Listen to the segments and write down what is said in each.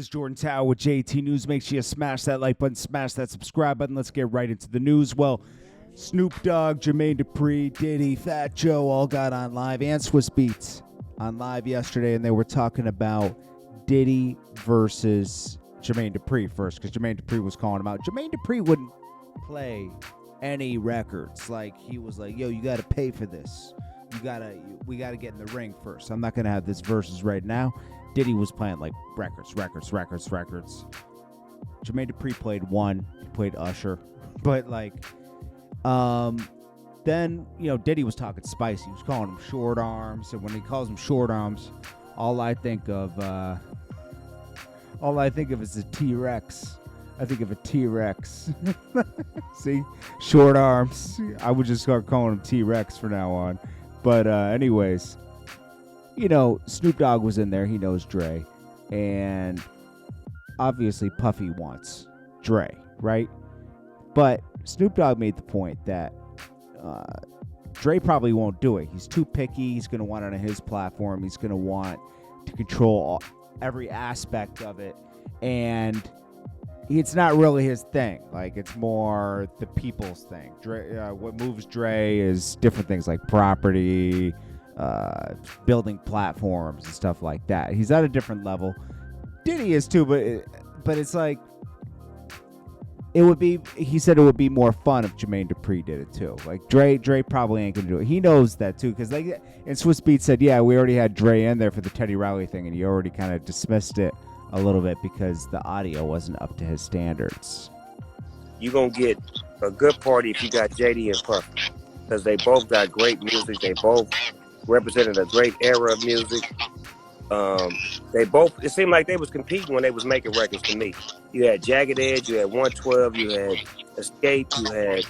This is Jordan Tower with JT News. Make sure you smash that like button, smash that subscribe button. Let's get right into the news. Well, Snoop Dogg, Jermaine Dupri, Diddy, Fat Joe all got on live, and Swiss Beats on live yesterday, and they were talking about Diddy versus Jermaine Dupri first, because Jermaine Dupri was calling him out. Jermaine Dupri wouldn't play any records. Like, he was like, yo, you got to pay for this. We got to get in the ring first. I'm not going to have this versus right now. Diddy was playing like records. Jermaine Dupri played one. He played Usher. But like, then, Diddy was talking spicy. He was calling him short arms. And when he calls him short arms, all I think of is a T-Rex. I think of a T-Rex. See? Short arms. I would just start calling him T-Rex from now on. But anyways, Snoop Dogg was in there. He knows Dre. And obviously Puffy wants Dre, right? But Snoop Dogg made the point that Dre probably won't do it. He's too picky. He's going to want it on his platform. He's going to want to control every aspect of it. And it's not really his thing. Like, it's more the people's thing. Dre, what moves Dre is different things like property, building platforms and stuff like that. He's at a different level. Diddy is too, but it's like, he said it would be more fun if Jermaine Dupri did it too. Like, Dre probably ain't gonna do it. He knows that too, because like, and Swiss Beats said, yeah, we already had Dre in there for the Teddy Riley thing, and you already kind of dismissed it a little bit because the audio wasn't up to his standards. You're going to get a good party if you got JD and Puffy, because they both got great music. They both represented a great era of music. It seemed like they was competing when they was making records to me. You had Jagged Edge, you had 112, you had Escape, you had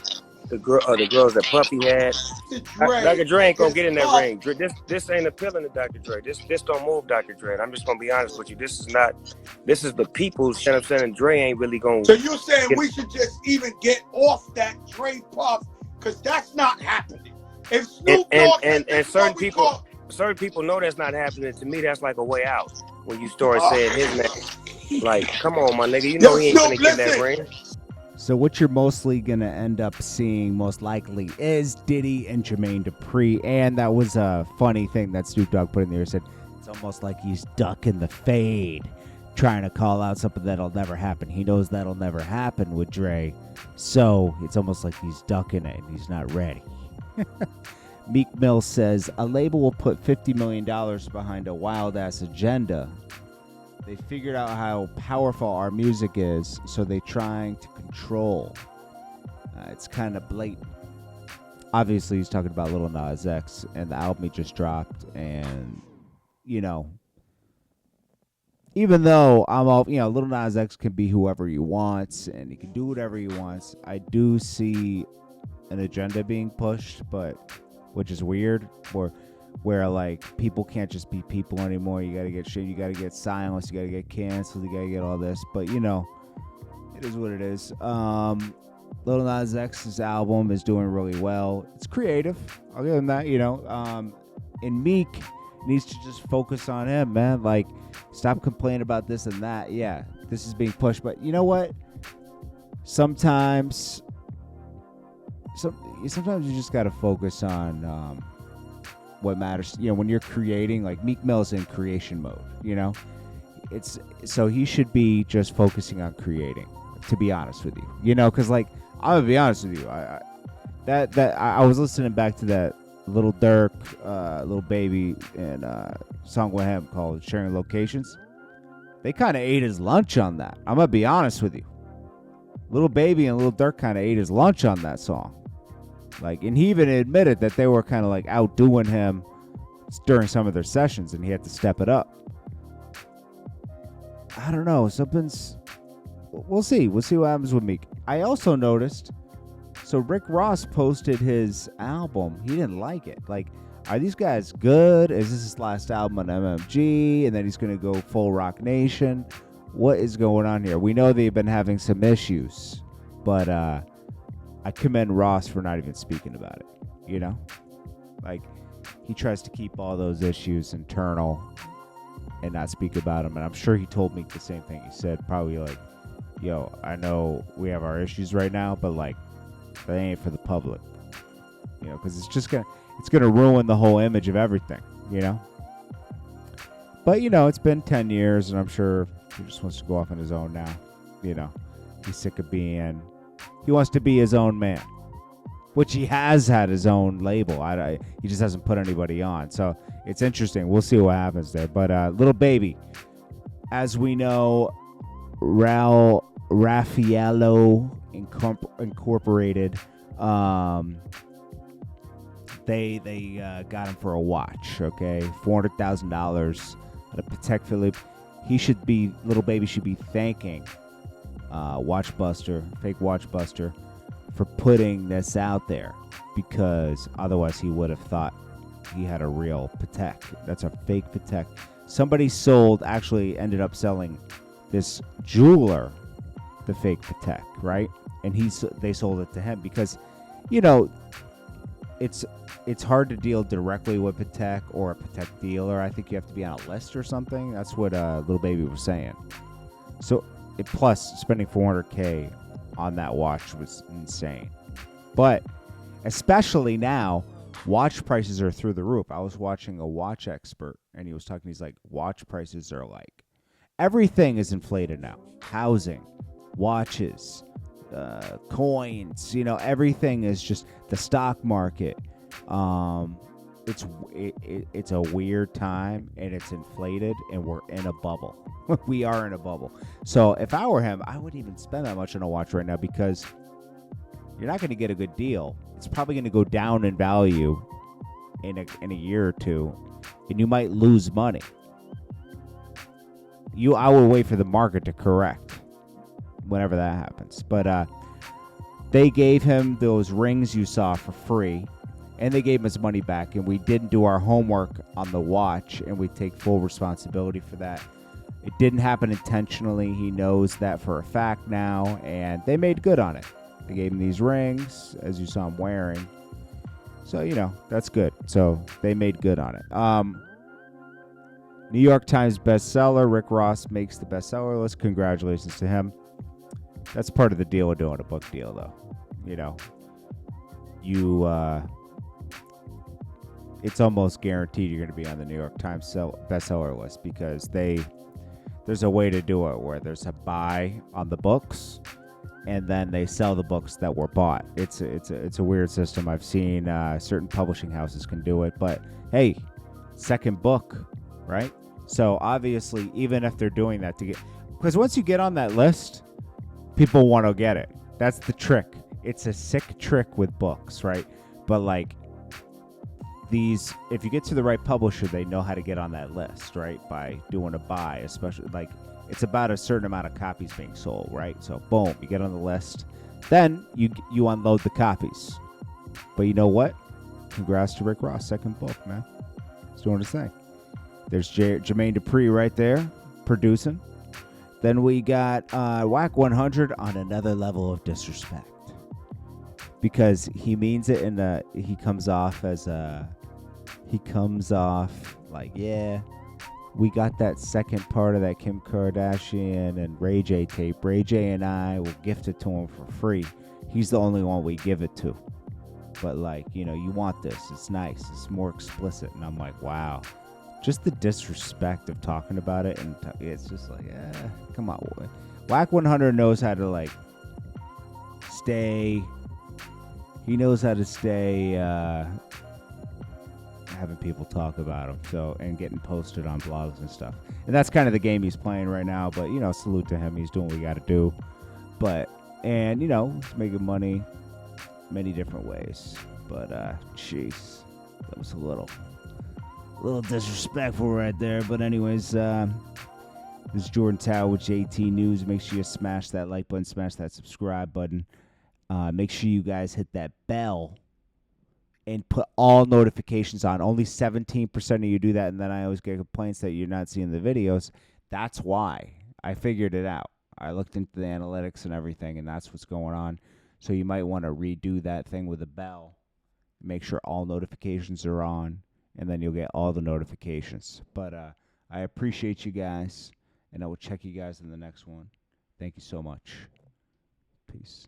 the girls that Puffy had. Dr. Dre ain't gonna get in that ring. This ain't appealing to Dr. Dre. This don't move Dr. Dre. And I'm just gonna be honest with you. This is the people's. You know what I'm saying? Dre ain't really gonna. So you're saying we should just even get off that Dre Puff, because that's not happening. If Snoop Dogg and certain people know that's not happening. To me, that's like a way out when you start saying his name. Like, come on, my nigga. He ain't gonna get in that ring. So what you're mostly going to end up seeing, most likely, is Diddy and Jermaine Dupri. And that was a funny thing that Snoop Dogg put in there. He said, it's almost like he's ducking the fade, trying to call out something that'll never happen. He knows that'll never happen with Dre. So it's almost like he's ducking it and he's not ready. Meek Mill says, a label will put $50 million behind a wild-ass agenda. They figured out how powerful our music is, so they're trying to control. It's kind of blatant. Obviously, he's talking about Lil Nas X and the album he just dropped. And, even though Lil Nas X can be whoever he wants and he can do whatever he wants, I do see an agenda being pushed, which is weird, where like people can't just be people anymore. You gotta get shit, you gotta get silenced, you gotta get canceled, you gotta get all this. But it is what it is. Lil Nas X's album is doing really well. It's creative, I'll give him that. And Meek needs to just focus on him, man. Like, stop complaining about this and that. Yeah, this is being pushed, but you know what? Sometimes you just gotta focus on what matters. When you're creating, like Meek Mill's in creation mode, so he should be just focusing on creating, to be honest with you, because like, I'm gonna be honest with you, I was listening back to that Lil Durk, Lil Baby, and song with him called Sharing Locations. They kind of ate his lunch on that. I'm gonna be honest with you. Lil Baby and Lil Durk kind of ate his lunch on that song. Like, and he even admitted that they were kind of like outdoing him during some of their sessions, and he had to step it up. I don't know. We'll see. We'll see what happens with Meek. I also noticed, so Rick Ross posted his album. He didn't like it. Like, are these guys good? Is this his last album on MMG? And then he's going to go full Rock Nation? What is going on here? We know they've been having some issues, but I commend Ross for not even speaking about it. Like, he tries to keep all those issues internal. and not speak about them. And I'm sure he told me the same thing. He said probably like, yo, I know we have our issues right now, but like, they ain't for the public, because it's gonna ruin the whole image of everything, But it's been 10 years, and I'm sure he just wants to go off on his own now. He's sick of being. He wants to be his own man, which he has had his own label. He just hasn't put anybody on. So it's interesting. We'll see what happens there. But Little Baby, as we know, Raffaello Incorporated, they got him for a watch. Okay, $400,000 at a Patek Philippe. Little Baby should be thanking fake Watchbuster, for putting this out there, because otherwise he would have thought he had a real Patek. That's a fake Patek. Somebody actually ended up selling this jeweler the fake Patek, right? And they sold it to him because, it's hard to deal directly with Patek or a Patek dealer. I think you have to be on a list or something. That's what Little Baby was saying. So, plus spending $400K on that watch was insane. But especially now, watch prices are through the roof. I was watching a watch expert, and he was talking. He's like, watch prices are like, everything is inflated now. Housing, watches, coins. Everything is just the stock market. It's a weird time, and it's inflated, and we're in a bubble. We are in a bubble. So if I were him, I wouldn't even spend that much on a watch right now, because you're not going to get a good deal. It's probably going to go down in value in a year or two, and you might lose money. I will wait for the market to correct whenever that happens. But they gave him those rings you saw for free, and they gave him his money back, and we didn't do our homework on the watch, and we take full responsibility for that. It didn't happen intentionally. He knows that for a fact now, and they made good on it. They gave him these rings, as you saw him wearing. So, that's good. So they made good on it. New York Times bestseller, Rick Ross makes the bestseller list. Congratulations to him. That's part of the deal with doing a book deal, though. It's almost guaranteed you're going to be on the New York Times bestseller list, because there's a way to do it where there's a buy on the books, and then they sell the books that were bought. It's a weird system. I've seen certain publishing houses can do it, but hey, second book, right? So obviously, even if they're doing that because once you get on that list, people want to get it. That's the trick. It's a sick trick with books, right? But like, if you get to the right publisher, they know how to get on that list, right? By doing a buy, especially like it's about a certain amount of copies being sold, right? So boom, you get on the list, then you unload the copies. But you know what? Congrats to Rick Ross, second book, man. He's doing his thing. There's Jermaine Dupri right there producing. Then we got Whack 100 on another level of disrespect, because he means it he comes off like, yeah, we got that second part of that Kim Kardashian and Ray J tape. Ray J and I will gift it to him for free. He's the only one we give it to. But like, you want this. It's nice. It's more explicit. And I'm like, wow. Just the disrespect of talking about it. And it's just like, come on. Whack 100 knows how to like stay. He knows how to stay having people talk about him, and getting posted on blogs and stuff. And that's kind of the game he's playing right now. But salute to him. He's doing what he got to do. And he's making money many different ways. But jeez, that was a little disrespectful right there. But anyways, this is Jordan Tower with JT News. Make sure you smash that like button, smash that subscribe button. Make sure you guys hit that bell and put all notifications on. Only 17% of you do that, and then I always get complaints that you're not seeing the videos. That's why. I figured it out. I looked into the analytics and everything, and that's what's going on. So you might want to redo that thing with a bell. Make sure all notifications are on, and then you'll get all the notifications. But I appreciate you guys, and I will check you guys in the next one. Thank you so much. Peace.